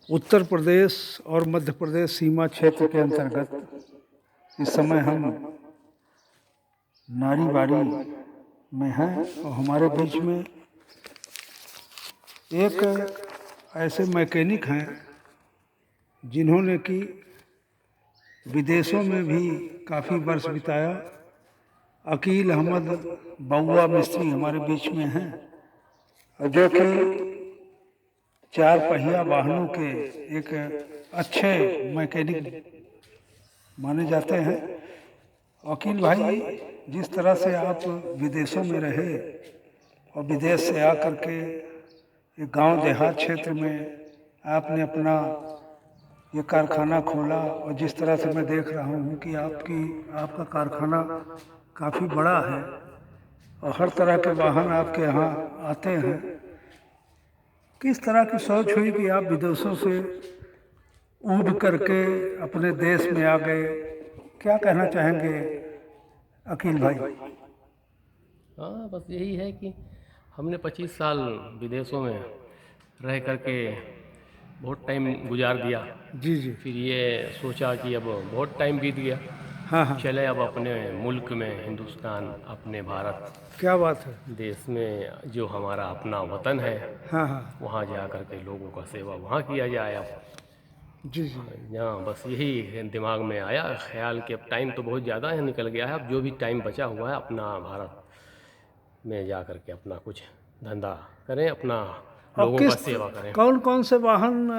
उत्तर प्रदेश और मध्य प्रदेश सीमा क्षेत्र के अंतर्गत इस समय हम नारीबाड़ी में हैं और हमारे बीच में एक ऐसे मैकेनिक हैं जिन्होंने कि विदेशों में भी काफ़ी वर्ष बिताया। अकील अहमद बउआ मिस्त्री हमारे बीच में हैं जो कि चार पहिया वाहनों के एक अच्छे मैकेनिक माने जाते हैं। अकील भाई, जिस तरह से आप विदेशों में रहे और विदेश से आकर के एक गांव देहात क्षेत्र में आपने अपना ये कारखाना खोला और जिस तरह से मैं देख रहा हूँ कि आपका कारखाना काफ़ी बड़ा है और हर तरह के वाहन आपके यहाँ आते हैं। किस तरह की सोच हुई कि आप विदेशों से ऊब करके अपने देश में आ गए? क्या कहना चाहेंगे अकील भाई? हाँ, बस यही है कि हमने 25 साल विदेशों में रह करके बहुत टाइम गुजार दिया। जी जी। फिर ये सोचा कि अब बहुत टाइम बीत गया, हाँ हाँ, चले अब अपने मुल्क में, हिंदुस्तान, अपने भारत क्या बात है। देश में जो हमारा अपना वतन है, हाँ हाँ, वहाँ जा कर के लोगों का सेवा वहाँ किया जाए। अब जी जी। यहाँ बस यही दिमाग में आया ख्याल कि अब टाइम तो बहुत ज़्यादा है निकल गया है, अब जो भी टाइम बचा हुआ है अपना भारत में जा कर के अपना कुछ धंधा करें, अपना और लोगों का सेवा करें। कौन कौन से वाहन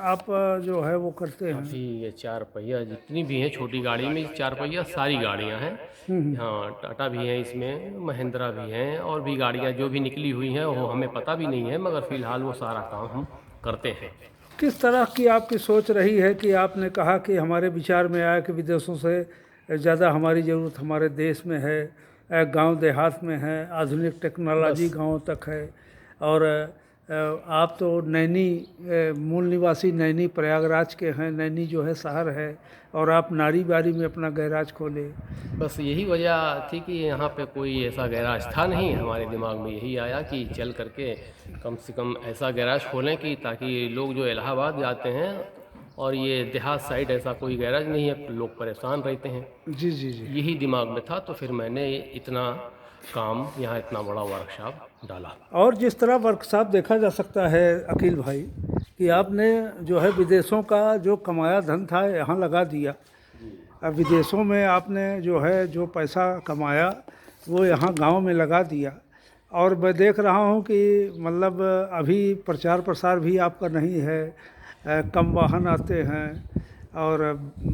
आप जो है वो करते हैं? अभी ये चार पहिया जितनी भी हैं, छोटी गाड़ी में चार पहिया सारी गाड़ियाँ हैं। हाँ, टाटा भी हैं इसमें, महिंद्रा भी हैं और भी गाड़ियाँ जो भी निकली हुई हैं वो हमें पता भी नहीं है, मगर फ़िलहाल वो सारा काम हम करते हैं। किस तरह की आपकी सोच रही है कि आपने कहा कि हमारे विचार में आया कि विदेशों से ज़्यादा हमारी ज़रूरत हमारे देश में है, गांव देहात में है, आधुनिक टेक्नोलॉजी गांव तक है। और आप तो नैनी मूल निवासी नैनी प्रयागराज के हैं, नैनी जो है शहर है, और आप नारीबाड़ी में अपना गैराज खोले। बस यही वजह थी कि यहाँ पे कोई ऐसा गैराज था नहीं, हमारे दिमाग में यही आया कि चल करके कम से कम ऐसा गैराज खोलें कि ताकि लोग जो इलाहाबाद जाते हैं और ये देहात साइड ऐसा कोई गैराज नहीं है, लोग परेशान रहते हैं। जी जी जी। यही दिमाग में था, तो फिर मैंने इतना काम यहाँ इतना बड़ा वर्कशॉप डाला। और जिस तरह वर्कशॉप देखा जा सकता है अकील भाई कि आपने जो है विदेशों का जो कमाया धन था यहाँ लगा दिया। अब विदेशों में आपने जो है जो पैसा कमाया वो यहाँ गांव में लगा दिया। और मैं देख रहा हूँ कि मतलब अभी प्रचार प्रसार भी आपका नहीं है, कम वाहन आते हैं, और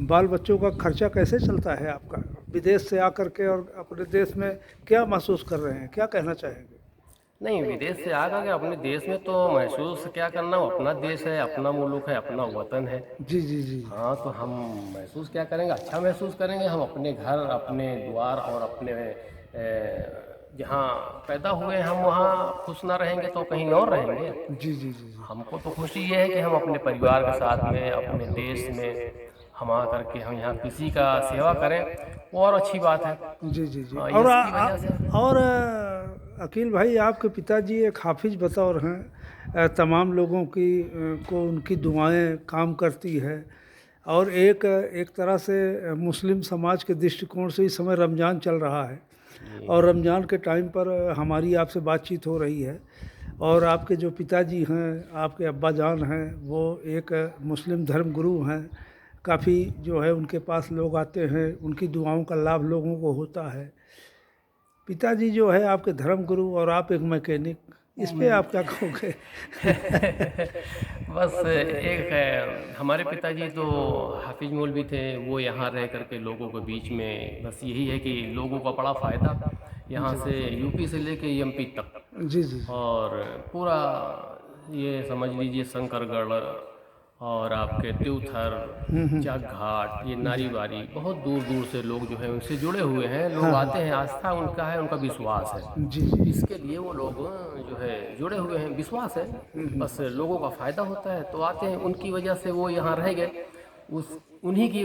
बाल बच्चों का खर्चा कैसे चलता है आपका विदेश से आकर के? और अपने देश में क्या महसूस कर रहे हैं, क्या कहना चाहेंगे? नहीं, विदेश से आ करके अपने देश में तो महसूस क्या करना, वो अपना देश है, अपना मुल्क है, अपना वतन है। जी जी जी। हाँ, तो हम महसूस क्या करेंगे, अच्छा महसूस करेंगे। हम अपने घर, अपने द्वार और अपने जहाँ पैदा हुए हैं हम वहाँ खुश ना रहेंगे तो कहीं और रहेंगे। जी जी जी जी। हमको तो खुशी ये है कि हम अपने परिवार के साथ में, अपने देश में हम आ करके हम यहाँ किसी का सेवा करें, वो और अच्छी बात है। जी जी जी। हाँ, और इसकी वजह से और अकील भाई, आपके पिताजी एक हाफिज बतौर हैं, तमाम लोगों की को उनकी दुआएं काम करती है। और एक तरह से मुस्लिम समाज के दृष्टिकोण से इस समय रमज़ान चल रहा है और रमज़ान के टाइम पर हमारी आपसे बातचीत हो रही है। और आपके जो पिताजी हैं, आपके अब्बा जान हैं, वो एक मुस्लिम धर्म गुरु हैं। काफ़ी जो है उनके पास लोग आते हैं, उनकी दुआओं का लाभ लोगों को होता है। पिताजी जो है आपके धर्म गुरु और आप एक मैकेनिक, इस पे आप क्या कहोगे? बस एक है, हमारे पिताजी तो हाफिज मौलवी थे, वो यहाँ रह करके लोगों के बीच में बस यही है कि लोगों का बड़ा फ़ायदा यहाँ से यूपी से लेके एमपी तक, जी जी जी। और पूरा ये समझ लीजिए शंकरगढ़ और आपके त्यूथर, चाक घाट, ये नारीबारी, बहुत दूर दूर से लोग जो है उनसे जुड़े हुए हैं। लोग आते हैं, आस्था उनका है, उनका विश्वास है, जी जी। इसके लिए वो लोग जो है जुड़े हुए हैं, विश्वास है। बस लोगों का फ़ायदा होता है तो आते हैं, उनकी वजह से वो यहाँ रह गए। उन्हीं के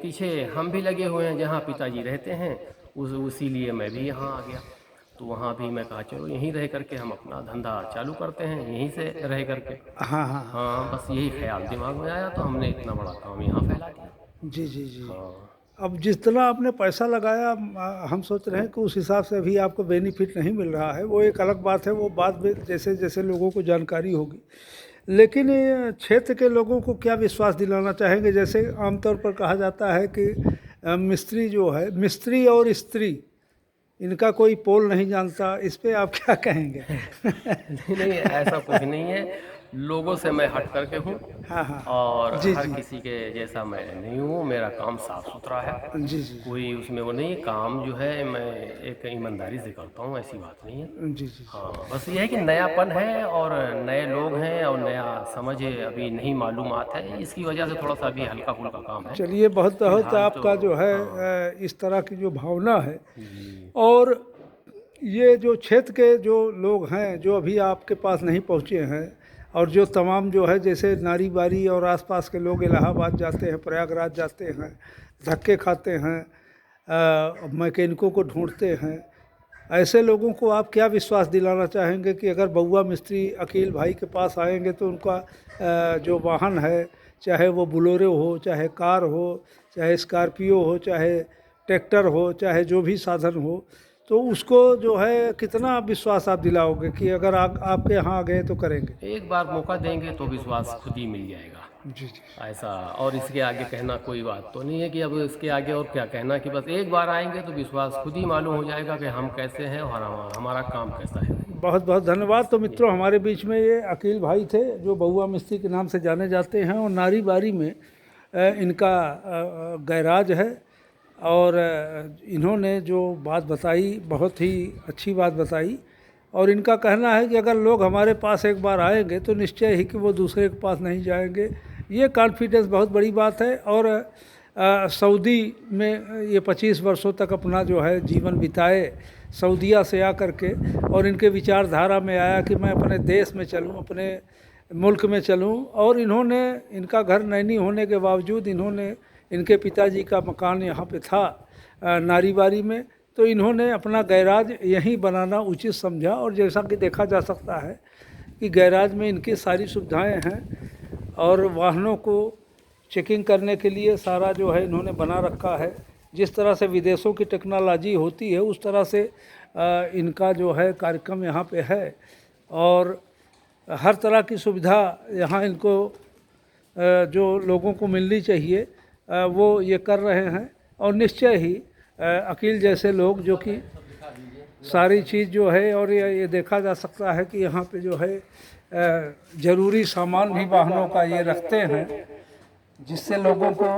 पीछे हम भी लगे हुए हैं, जहाँ पिताजी रहते हैं उसी लिए मैं भी यहाँ आ गया। तो वहाँ भी मैं कहा चलो यहीं रह करके हम अपना धंधा चालू करते हैं, यहीं से रह करके। हाँ हाँ हाँ। हाँ, बस यही ख्याल दिमाग में आया तो हमने इतना बड़ा काम यहाँ फैला दिया। जी जी जी। हाँ अब जितना आपने पैसा लगाया हम सोच रहे हैं कि उस हिसाब से अभी आपको बेनिफिट नहीं मिल रहा है, वो एक अलग बात है, वो बाद में जैसे जैसे लोगों को जानकारी होगी। लेकिन ये क्षेत्र के लोगों को क्या विश्वास दिलाना चाहेंगे? जैसे आमतौर पर कहा जाता है कि मिस्त्री जो है, मिस्त्री और स्त्री इनका कोई पोल नहीं जानता, इस पे आप क्या कहेंगे? नहीं नहीं, ऐसा कुछ नहीं है। लोगों से मैं हट करके हूँ हाँ हाँ। और जी हर जी किसी के जैसा मैं नहीं हूँ। मेरा काम साफ सुथरा है, जी जी कोई उसमें वो नहीं है। काम जो है मैं एक ईमानदारी से करता हूँ, ऐसी बात नहीं है। जी जी। हाँ, बस ये है कि नयापन है और नए लोग हैं और नया समझ अभी नहीं मालूमात है, इसकी वजह से थोड़ा सा अभी हल्का फुल्का काम है चलिए, बहुत बहुत फिलहाल तो। आपका जो है हाँ इस तरह की जो भावना है, जी और ये जो क्षेत्र के जो लोग हैं जो अभी आपके पास नहीं पहुँचे हैं, और जो तमाम जो है जैसे नारी बारी और आसपास के लोग इलाहाबाद जाते हैं, प्रयागराज जाते हैं, धक्के खाते हैं, मैकेनिकों को ढूंढते हैं, ऐसे लोगों को आप क्या विश्वास दिलाना चाहेंगे कि अगर बउआ मिस्त्री अकील भाई के पास आएंगे तो उनका जो वाहन है, चाहे वो बोलेरो हो, चाहे कार हो, चाहे स्कॉर्पियो हो, चाहे ट्रैक्टर हो, चाहे जो भी साधन हो, तो उसको जो है कितना विश्वास आप दिलाओगे कि अगर आपके यहाँ आ गए तो करेंगे? एक बार मौका देंगे तो विश्वास खुद ही मिल जाएगा, जी जी। ऐसा। और इसके आगे कहना कोई बात तो नहीं है कि अब इसके आगे और क्या कहना, कि बस एक बार आएंगे तो विश्वास खुद ही मालूम हो जाएगा कि हम कैसे हैं और हमारा काम कैसा है। बहुत बहुत धन्यवाद। तो मित्रों, हमारे बीच में ये अकील भाई थे जो बउआ मिस्त्री के नाम से जाने जाते हैं, और नारी बारी में इनका गैराज है। और इन्होंने जो बात बताई बहुत ही अच्छी बात बताई, और इनका कहना है कि अगर लोग हमारे पास एक बार आएंगे तो निश्चय ही कि वो दूसरे के पास नहीं जाएंगे। ये कॉन्फिडेंस बहुत बड़ी बात है। और सऊदी में ये 25 वर्षों तक अपना जो है जीवन बिताए, सऊदीया से आकर के, और इनके विचारधारा में आया कि मैं अपने देश में चलूं, अपने मुल्क में चलूं। और इन्होंने, इनका घर नैनी होने के बावजूद, इन्होंने, इनके पिताजी का मकान यहाँ पे था नारीबारी में, तो इन्होंने अपना गैराज यहीं बनाना उचित समझा। और जैसा कि देखा जा सकता है कि गैराज में इनकी सारी सुविधाएं हैं, और वाहनों को चेकिंग करने के लिए सारा जो है इन्होंने बना रखा है। जिस तरह से विदेशों की टेक्नोलॉजी होती है उस तरह से इनका जो है कार्यक्रम यहाँ पे है, और हर तरह की सुविधा यहाँ इनको जो लोगों को मिलनी चाहिए वो ये कर रहे हैं। और निश्चय ही अकील जैसे लोग जो कि सारी चीज़ जो है, और ये देखा जा सकता है कि यहाँ पे जो है ज़रूरी सामान भी वाहनों का ये रखते हैं, जिससे लोगों को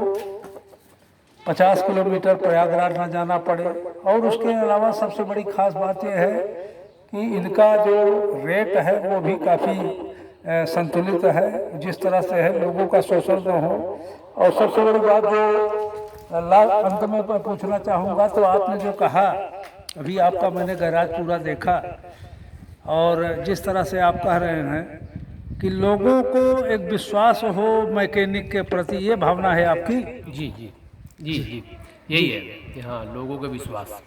50 किलोमीटर प्रयागराज ना जाना पड़े। और उसके अलावा सबसे बड़ी खास बात यह है कि इनका जो रेट है वो भी काफ़ी संतुलित है, जिस तरह से है लोगों का शोषण न हो। और सबसे बड़ी बात जो अंत में मैं पूछना चाहूँगा, तो आपने जो कहा, अभी आपका मैंने गैराज पूरा देखा, और जिस तरह से आप कह रहे हैं कि लोगों को एक विश्वास हो मैकेनिक के प्रति, ये भावना है आपकी? जी जी जी जी, यही है कि हाँ, लोगों का विश्वास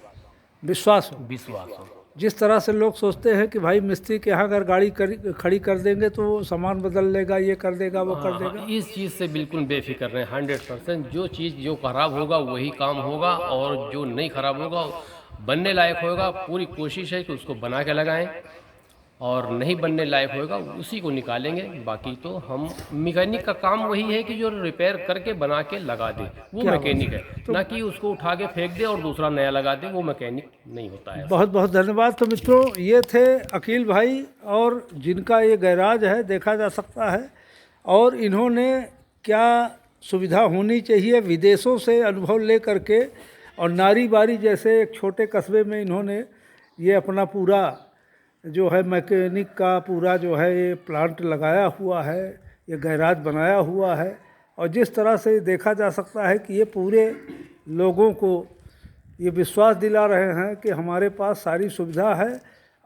विश्वास हो। विश्वास हो। जिस तरह से लोग सोचते हैं कि भाई मिस्त्री के यहाँ अगर गाड़ी खड़ी कर देंगे तो वो सामान बदल लेगा, ये कर देगा, वो कर देगा, इस चीज़ से बिल्कुल बेफिक्र रहें। 100% जो चीज़ जो खराब होगा वही काम होगा, और जो नहीं खराब होगा, बनने लायक होगा, पूरी कोशिश है कि उसको बना के लगाएं, और नहीं बनने लायक होगा उसी को निकालेंगे। बाकी तो हम, मैकेनिक का काम वही है कि जो रिपेयर करके बना के लगा दे, वो मैकेनिक है, ना कि उसको उठा के फेंक दे और दूसरा नया लगा दे, वो मैकेनिक नहीं होता है। बहुत बहुत धन्यवाद। तो मित्रों, ये थे अकील भाई, और जिनका ये गैराज है देखा जा सकता है, और इन्होंने क्या सुविधा होनी चाहिए विदेशों से अनुभव ले करके, और नारी बारी जैसे एक छोटे कस्बे में इन्होंने ये अपना पूरा जो है मैकेनिक का पूरा जो है ये प्लांट लगाया हुआ है, ये गैराज बनाया हुआ है। और जिस तरह से देखा जा सकता है कि ये पूरे लोगों को ये विश्वास दिला रहे हैं कि हमारे पास सारी सुविधा है,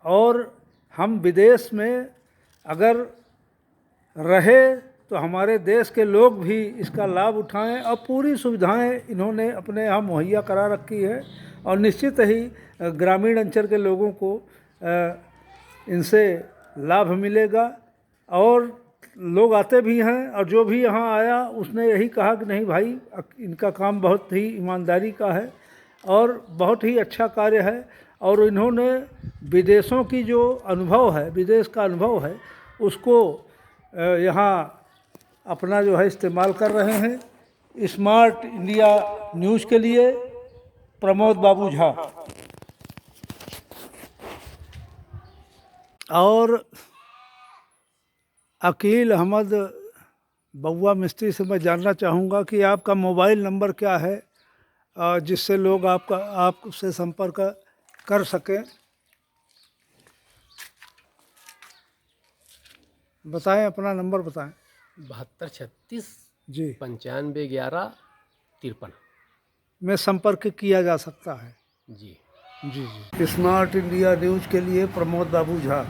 और हम विदेश में अगर रहे तो हमारे देश के लोग भी इसका लाभ उठाएं और पूरी सुविधाएं इन्होंने अपने यहाँ मुहैया करा रखी है और निश्चित ही ग्रामीण अंचल के लोगों को इनसे लाभ मिलेगा। और लोग आते भी हैं और जो भी यहाँ आया उसने यही कहा कि नहीं भाई, इनका काम बहुत ही ईमानदारी का है और बहुत ही अच्छा कार्य है। और इन्होंने विदेशों की जो अनुभव है, विदेश का अनुभव है, उसको यहाँ अपना जो है इस्तेमाल कर रहे हैं। स्मार्ट इंडिया न्यूज़ के लिए प्रमोद बाबू झा। और अकील अहमद बउआ मिस्त्री से मैं जानना चाहूँगा कि आपका मोबाइल नंबर क्या है जिससे लोग आपसे संपर्क कर सकें। बताएं, अपना नंबर बताएं। 7236 जी 951153 में संपर्क किया जा सकता है। जी। जी जी। स्मार्ट इंडिया न्यूज़ के लिए प्रमोद बाबू झा।